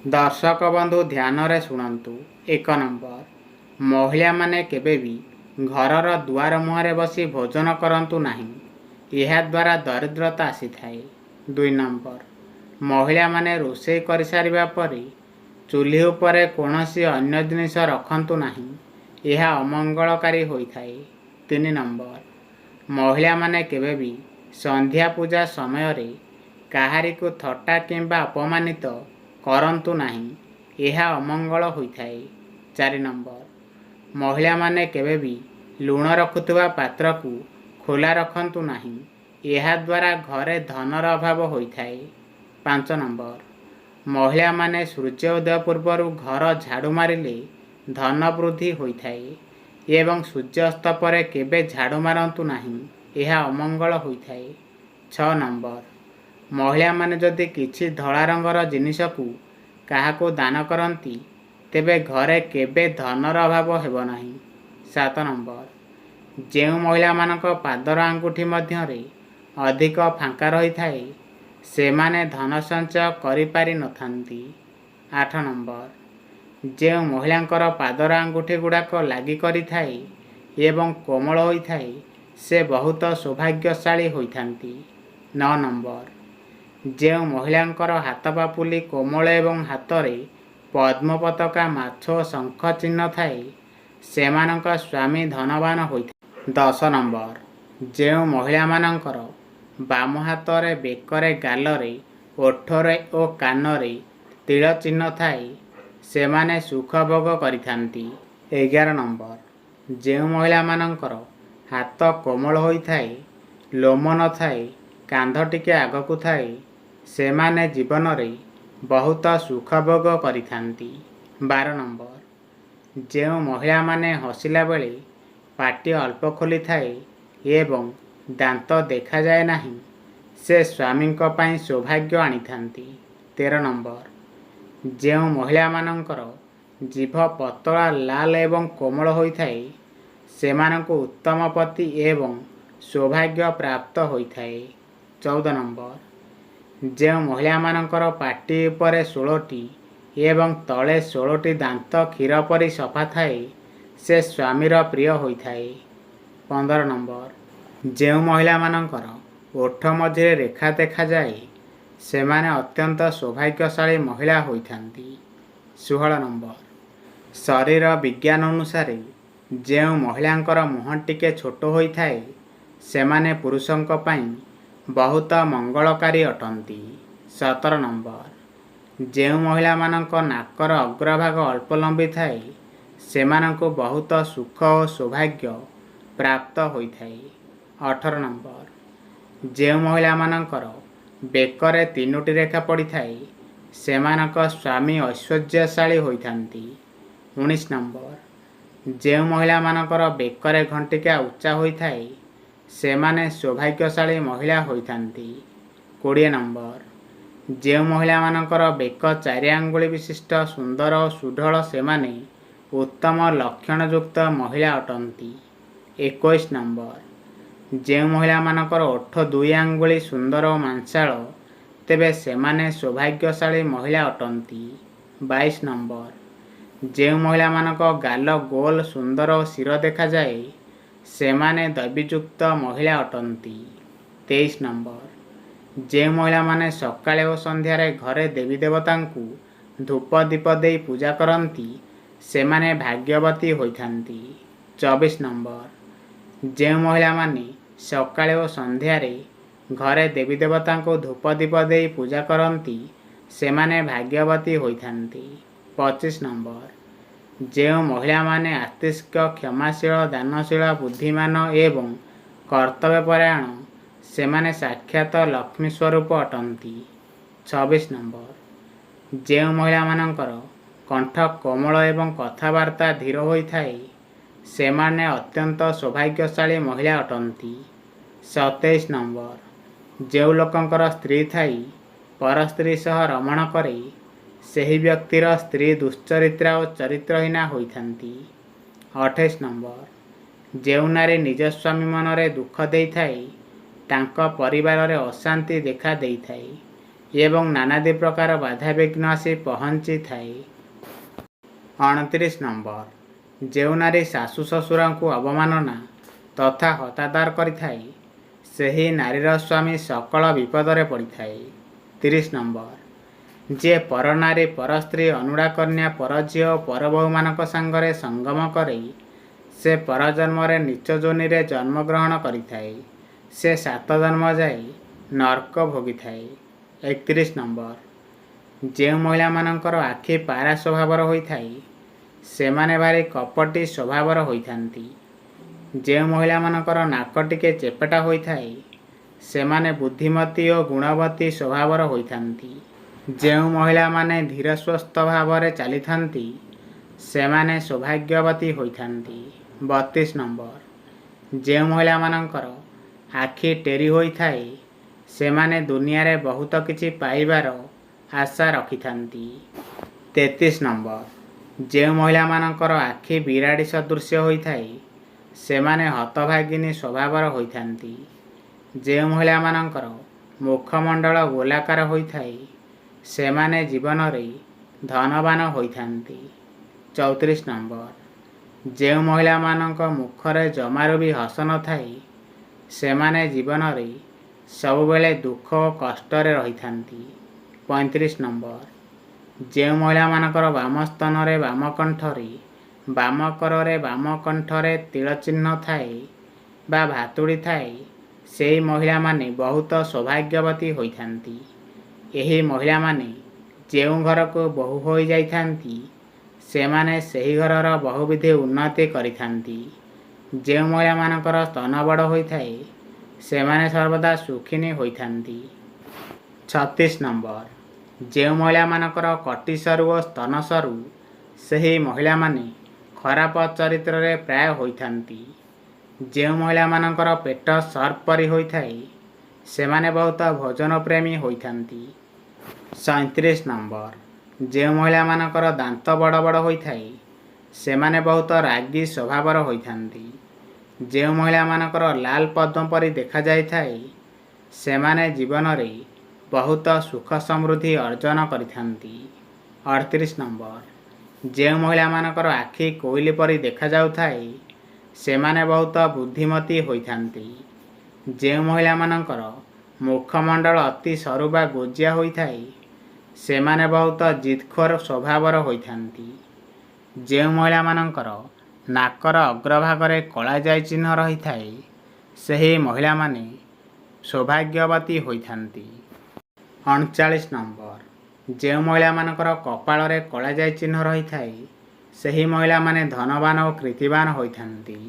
दर्शक बंधु ध्यान रे शुणु। 1 नंबर महिला माने केबे भी घरर दुआर मुहरे बसी भोजन करंतु नहीं, यह द्वारा दरिद्रता आसी थाए। 2 नंबर महिला माने रोषेई कर सारिबा परे चूल्ही उपरे कौनसी अन्य जिनिस रखंतु नहीं, यह अमंगलकारी होई थाए। 3 नंबर महिला माने केबे भी संध्या पूजा समय रे काहारी को थट्टा किंबा अपमानित करंतु नहीं, यह अमंगल होइथाए। 4 नंबर महिला माने केबे भी लुण रखुथुवा पात्र को खोला रखंतु नहीं, यह द्वारा घरे धनर अभाव होइथाए। 5 नंबर महिला माने सूर्योदय पूर्वर घर झाड़ू मारिले धन वृद्धि होइथाए एवं सूर्यास्त पर केबे झाड़ू मारंतु नहीं, यह अमंगल होइथाए। 6 नंबर महिला माने जदि किछि धड़ा रंगर जिनिस को काहाको दान करती तेबे घरे केबे धनर अभाव हेबो नहीं। 7 नंबर जेउ महिला मानक पादर आंगुठी मध्यरे अधिक फांका रही थाए सेमाने धन संचय करि पारि नथांती। 8 नंबर जेउ महिलांकर पादर आंगुठी गुड़ाक लागी करि थाए एवं कोमल होई थाए से बहुत सौभाग्यशाली होइथांती। 9 नंबर जेउ महिलांकर हाथ पापुली कोमल एवं हाथरे पद्म पताका माछ शंख चिन्ह थाए सेमानक स्वामी धनवान होइथाए। 10 नंबर जेउ महिला मानकर बाम हाथरे बेकरे गालरे ओठरे ओ कानरे तिल चिन्ह थाए सेमाने सुख भोग करिथांती। 11 नंबर जेउ महिला मानकर हाथ कोमल होई थाए, लोम न थाए, कांध टिके आगकु थाए सेमाने जीवन रे बहुत सुख भोग करिथांती। 12 नंबर जेउ महिला माने हसिला बेले पाटी अल्प खोली थाए एवं दांत देखा जाए नहीं से स्वामी पाई सौभाग्य आनिथांती। 13 नंबर जेउ महिला मानकर जीभ पतला लाल एवं कोमल होई थाए सेमानंको उत्तम पति एवं सौभाग्य प्राप्त होई थाए। 14 नंबर जेउ महिला मानकर पाटी उपरे 16टी एवं तले 16टी दांत क्षीर परी सफा थाए से स्वामीर प्रिय होई थाए। 15 नंबर जेउ महिला मानकर ओठ मझिरे रेखा देखा जाए सेमाने अत्यंत सौभाग्यशाली महिला होइथांती। 16 नंबर शरीर विज्ञान अनुसार जेउ महिलांकर मुहं टिके छोट होई थाए सेमाने पुरुषंक पाई बहुत मंगलकारी अटंती। 17 नंबर जेउ महिला मानक नाकर अग्रभाग अल्प लंबी थाए सेमानंको बहुत सुख और सौभाग्य प्राप्त होई थाए। 18 नंबर जेउ महिला मानकर बेकरे 3टी रेखा पड़ी थाए सेमानक स्वामी ऐश्वर्यशाली होइथांती। 19 नंबर जेउ महिला मानकर बेकरे घंटिका उच्चा होई थाए सेमाने सौभाग्यशाली महिला होइथांती। 20 नंबर जेउ महिला मानकर बेक 4 आंगुली विशिष्ट सुंदर और सुढळ सेमाने उत्तम लक्षणयुक्त महिला अटंती। 21 नंबर जेउ महिला मानकर ओठ 2 आंगुली सुंदर और मांसाळ तेबे सेमाने सौभाग्यशाली महिला अटंती। 22 नंबर जेउ महिला मानक गाल गोल सुंदर और शिर देखा जाए सेमाने दैवीयुक्त महिला अटंती। 23 नंबर जेउ महिला माने सकाळे और संध्यारे घरे देवी देवतांकु धूप दीप देई पूजा करंती सेमाने भाग्यवती होइथांती। 24 नंबर जेउ महिला माने सकाळे और संध्यारे घरे देवी देवतांकु धूप दीप देई पूजा करंती सेमाने भाग्यवती होइथांती। 25 नंबर जेउ महिला माने आस्तिक क्षमाशील दानशील बुद्धिमान एवं कर्तव्यपरायण सेमाने साक्षात लक्ष्मी स्वरूप अटंती। 26 नंबर जेउ महिला मानकर कंठ कोमल एवं कथबार्ता धीर होई थाए सेमाने अत्यंत सौभाग्यशाली महिला अटंती। 27 नंबर जेउ लोकंकर स्त्री थाई पर स्त्री सह रमण करे ସେହି ବ୍ୟକ୍ତିର ସ୍ତ୍ରୀ ଦୁଶ୍ଚରିତ୍ରା ଓ ଚରିତ୍ରହୀନା ହୋଇଥାନ୍ତି। 28 ନମ୍ବର ଯେଉଁ ନାରୀ ନିଜ ସ୍ୱାମୀ ମନରେ ଦୁଃଖ ଦେଇଥାଏ ତାଙ୍କ ପରିବାରରେ ଅଶାନ୍ତି ଦେଖା ଦେଇଥାଏ ଏବଂ ନାନାଦି ପ୍ରକାର ବାଧାବିଘ୍ନ ଆସି ପହଞ୍ଚିଥାଏ। 29 ନମ୍ବର, ଯେଉଁ ନାରୀ ଶାଶୁ ଶ୍ୱଶୁରଙ୍କୁ ଅବମାନନା ତଥା ହତାଦାର କରିଥାଏ ସେହି ନାରୀର ସ୍ୱାମୀ ସକଳ ବିପଦରେ ପଡ଼ିଥାଏ। 30 ନମ୍ବର, ଯିଏ ପରନାରୀ ପରସ୍ତ୍ରୀ ଅନୁଡ଼ା କନ୍ୟା ପରଝିଅ ଓ ପରବୋହୂମାନଙ୍କ ସାଙ୍ଗରେ ସଙ୍ଗମ କରେ ସେ ପରଜନ୍ମରେ ନୀଚ ଯୋନିରେ ଜନ୍ମଗ୍ରହଣ କରିଥାଏ। ସେ 7 ଜନ୍ମ ଯାଏ ନର୍କ ଭୋଗିଥାଏ। 31 ନମ୍ବର, ଯେଉଁ ମହିଳାମାନଙ୍କର ଆଖି ପାରା ସ୍ୱଭାବର ହୋଇଥାଏ ସେମାନେ ଭାରି କପଟୀ ସ୍ୱଭାବର ହୋଇଥାନ୍ତି। ଯେଉଁ ମହିଳାମାନଙ୍କର ନାକ ଟିକେ ଚେପେଟା ହୋଇଥାଏ ସେମାନେ ବୁଦ୍ଧିମତୀ ଓ ଗୁଣବତୀ ସ୍ୱଭାବର ହୋଇଥାନ୍ତି। ଯେଉଁ ମହିଳାମାନେ ଧୀରସ୍ୱସ୍ଥ ଭାବରେ ଚାଲିଥାନ୍ତି ସେମାନେ ସୌଭାଗ୍ୟବତୀ ହୋଇଥାନ୍ତି। 32 ନମ୍ବର, ଯେଉଁ ମହିଳାମାନଙ୍କର ଆଖି ଟେରି ହୋଇଥାଏ ସେମାନେ ଦୁନିଆରେ ବହୁତ କିଛି ପାଇବାର ଆଶା ରଖିଥାନ୍ତି। 33 ନମ୍ବର, ଯେଉଁ ମହିଳାମାନଙ୍କର ଆଖି ବିରାଡ଼ି ସଦୃଶ୍ୟ ହୋଇଥାଏ ସେମାନେ ହତଭାଗିନୀ ସ୍ୱଭାବର ହୋଇଥାନ୍ତି। ଯେଉଁ ମହିଳାମାନଙ୍କର ମୁଖମଣ୍ଡଳ ଗୋଲାକାର ହୋଇଥାଏ ସେମାନେ ଜୀବନରେ ଧନବାନ ହୋଇଥାନ୍ତି। 34 ନମ୍ବର, ଯେଉଁ ମହିଳାମାନଙ୍କ ମୁଖରେ ଜମାରୁ ବି ହସ ନଥାଏ ସେମାନେ ଜୀବନରେ ସବୁବେଳେ ଦୁଃଖ ଓ କଷ୍ଟରେ ରହିଥାନ୍ତି। 35 ନମ୍ବର, ଯେଉଁ ମହିଳାମାନଙ୍କର ବାମ ସ୍ତନରେ ବାମ କଣ୍ଠରେ ବାମ କରରେ ବାମ କଣ୍ଠରେ ତିଳ ଚିହ୍ନ ଥାଏ ବା ଭାତୁଡ଼ି ଥାଏ ସେହି ମହିଳାମାନେ ବହୁତ ସୌଭାଗ୍ୟବତୀ ହୋଇଥାନ୍ତି। ଏହି ମହିଳାମାନେ ଯେଉଁ ଘରକୁ ବୋହୂ ହୋଇଯାଇଥାନ୍ତି ସେମାନେ ସେହି ଘରର ବହୁବିଧ ଉନ୍ନତି କରିଥାନ୍ତି। ଯେଉଁ ମହିଳାମାନଙ୍କର ସ୍ତନ ବଡ଼ ହୋଇଥାଏ ସେମାନେ ସର୍ବଦା ସୁଖିନୀ ହୋଇଥାନ୍ତି। 36 ନମ୍ବର, ଯେଉଁ ମହିଳାମାନଙ୍କର କଟି ସରୁ ଓ ସ୍ତନ ସରୁ ସେହି ମହିଳାମାନେ ଖରାପ ଚରିତ୍ରରେ ପ୍ରାୟ ହୋଇଥାନ୍ତି। ଯେଉଁ ମହିଳାମାନଙ୍କର ପେଟ ସର୍ପ ପରି ହୋଇଥାଏ ସେମାନେ ବହୁତ ଭୋଜନ ପ୍ରେମୀ ହୋଇଥାନ୍ତି। 37 ନମ୍ବର, ଯେଉଁ ମହିଳାମାନଙ୍କର ଦାନ୍ତ ବଡ଼ ବଡ଼ ହୋଇଥାଏ ସେମାନେ ବହୁତ ରାଗୀ ସ୍ୱଭାବର ହୋଇଥାନ୍ତି। ଯେଉଁ ମହିଳାମାନଙ୍କର ଲାଲ ପଦ୍ମ ପରି ଦେଖାଯାଇଥାଏ ସେମାନେ ଜୀବନରେ ବହୁତ ସୁଖ ସମୃଦ୍ଧି ଅର୍ଜନ କରିଥାନ୍ତି। 38 ନମ୍ବର, ଯେଉଁ ମହିଳାମାନଙ୍କର ଆଖି କୋଇଲି ପରି ଦେଖାଯାଉଥାଏ ସେମାନେ ବହୁତ ବୁଦ୍ଧିମତୀ ହୋଇଥାନ୍ତି। ଯେଉଁ ମହିଳାମାନଙ୍କର ମୁଖମଣ୍ଡଳ ଅତି ସରୁ ବା ଗୋଜିଆ ହୋଇଥାଏ ସେମାନେ ବହୁତ ଜିଦଖୋର ସ୍ୱଭାବର ହୋଇଥାନ୍ତି। ଯେଉଁ ମହିଳାମାନଙ୍କର ନାକର ଅଗ୍ରଭାଗରେ କଳାଜାଇ ଚିହ୍ନ ରହିଥାଏ ସେହି ମହିଳାମାନେ ସୌଭାଗ୍ୟବତୀ ହୋଇଥାନ୍ତି। 39 ନମ୍ବର, ଯେଉଁ ମହିଳାମାନଙ୍କର କପାଳରେ କଳାଜାଇ ଚିହ୍ନ ରହିଥାଏ ସେହି ମହିଳାମାନେ ଧନବାନ ଓ କୀର୍ତ୍ତିବାନ ହୋଇଥାନ୍ତି।